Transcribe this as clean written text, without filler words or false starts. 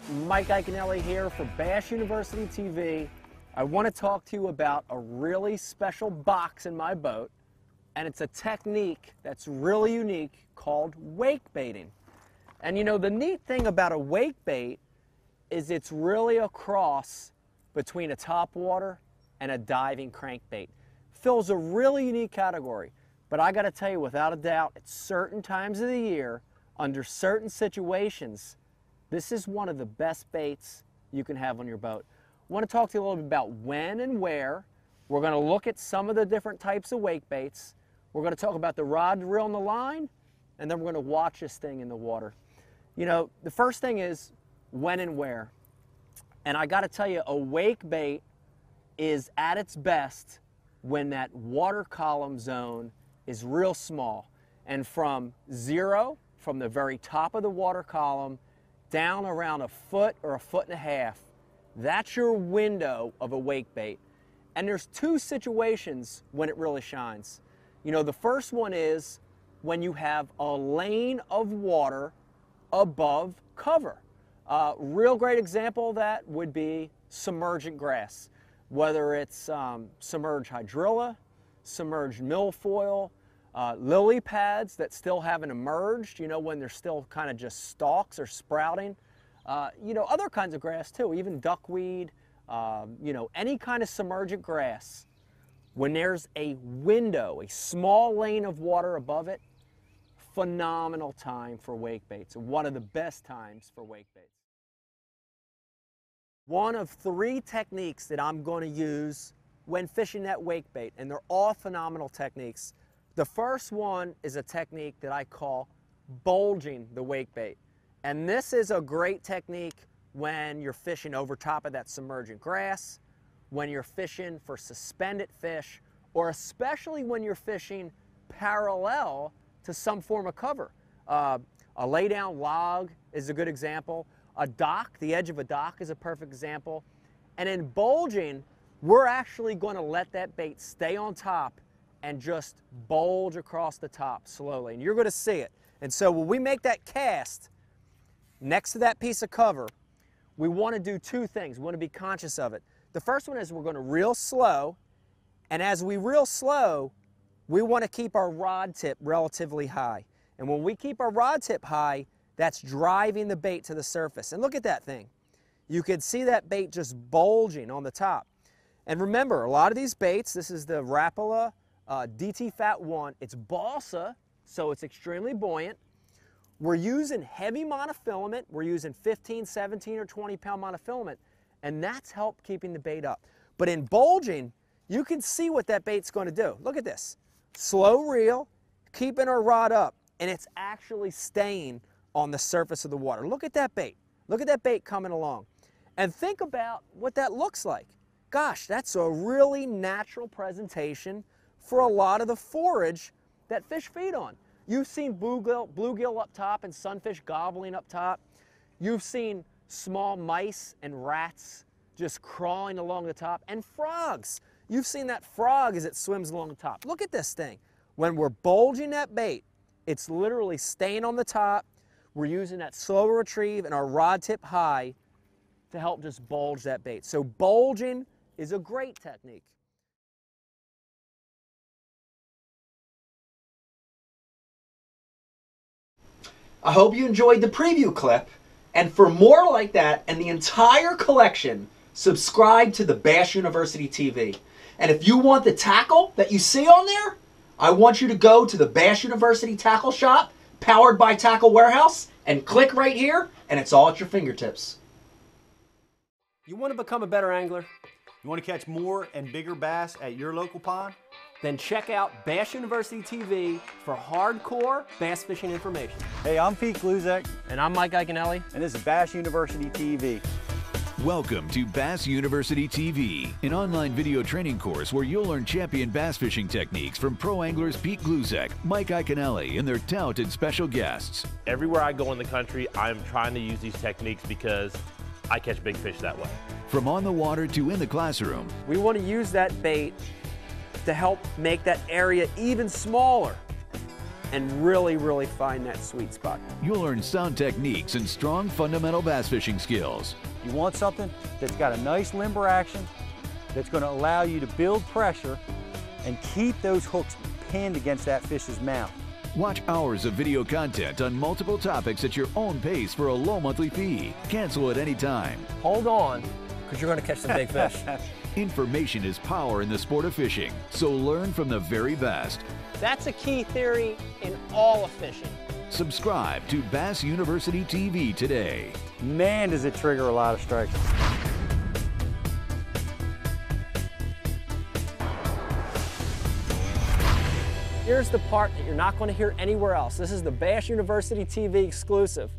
Mike Iaconelli here for Bass University TV. I want to talk to you about a really special box in my boat, and it's a technique that's really unique called wake baiting. And you know, the neat thing about a wake bait is it's really a cross between a topwater and a diving crankbait. Fills a really unique category, but I got to tell you, without a doubt, at certain times of the year, under certain situations, this is one of the best baits you can have on your boat. I want to talk to you a little bit about when and where. We're going to look at some of the different types of wake baits. We're going to talk about the rod, reel, and the line, and then we're going to watch this thing in the water. You know, the first thing is when and where. And I got to tell you, a wake bait is at its best when that water column zone is real small. And from zero, from the very top of the water column, down around a foot or a foot and a half, that's your window of a wake bait. And there's two situations when it really shines. You know, the first one is when you have a lane of water above cover. Real great example of that would be submergent grass, whether it's submerged hydrilla, submerged milfoil, lily pads that still haven't emerged, you know, when they're still kind of just stalks or sprouting. You know, other kinds of grass too, even duckweed, you know, any kind of submergent grass. When there's a window, a small lane of water above it, phenomenal time for wake baits. One of the best times for wake baits. One of three techniques that I'm going to use when fishing that wake bait, and they're all phenomenal techniques. The first one is a technique that I call bulging the wake bait. And this is a great technique when you're fishing over top of that submergent grass, when you're fishing for suspended fish, or especially when you're fishing parallel to some form of cover. A lay-down log is a good example. A dock, the edge of a dock, is a perfect example. And in bulging, we're actually going to let that bait stay on top and just bulge across the top slowly, and you're going to see it. And so when we make that cast next to that piece of cover, we want to do two things. We want to be conscious of it. The first one is we're going to reel slow, and as we reel slow, we want to keep our rod tip relatively high. And when we keep our rod tip high, that's driving the bait to the surface. And look at that thing. You can see that bait just bulging on the top. And remember, a lot of these baits, this is the Rapala DT Fat 1, it's balsa, so it's extremely buoyant. We're using heavy monofilament. We're using 15, 17, or 20-pound monofilament, and that's helped keeping the bait up. But in bulging, you can see what that bait's going to do. Look at this. Slow reel, keeping our rod up, and it's actually staying on the surface of the water. Look at that bait. Look at that bait coming along. And think about what that looks like. Gosh, that's a really natural presentation for a lot of the forage that fish feed on. You've seen bluegill up top and sunfish gobbling up top. You've seen small mice and rats just crawling along the top, and frogs. You've seen that frog as it swims along the top. Look at this thing. When we're bulging that bait, it's literally staying on the top. We're using that slow retrieve and our rod tip high to help just bulge that bait. So bulging is a great technique. I hope you enjoyed the preview clip, and for more like that and the entire collection, subscribe to the Bass University TV. And if you want the tackle that you see on there, I want you to go to the Bass University Tackle Shop, powered by Tackle Warehouse, and click right here, and it's all at your fingertips. You want to become a better angler? You want to catch more and bigger bass at your local pond? Then check out Bass University TV for hardcore bass fishing information. Hey, I'm Pete Gluzek. And I'm Mike Iaconelli. And this is Bass University TV. Welcome to Bass University TV, an online video training course where you'll learn champion bass fishing techniques from pro anglers Pete Gluzek, Mike Iaconelli, and their talented special guests. Everywhere I go in the country, I'm trying to use these techniques because I catch big fish that way. From on the water to in the classroom, we want to use that bait to help make that area even smaller. and really find that sweet spot. You'll learn sound techniques and strong fundamental bass fishing skills. You want something that's got a nice limber action, that's going to allow you to build pressure and keep those hooks pinned against that fish's mouth. Watch hours of video content on multiple topics at your own pace for a low monthly fee. Cancel at any time. Hold on, because you're going to catch some big fish. Information is power in the sport of fishing, so learn from the very best. That's a key theory in all of fishing. Subscribe to Bass University TV today. Man, does it trigger a lot of strikes. Here's the part that you're not going to hear anywhere else. This is the Bass University TV exclusive.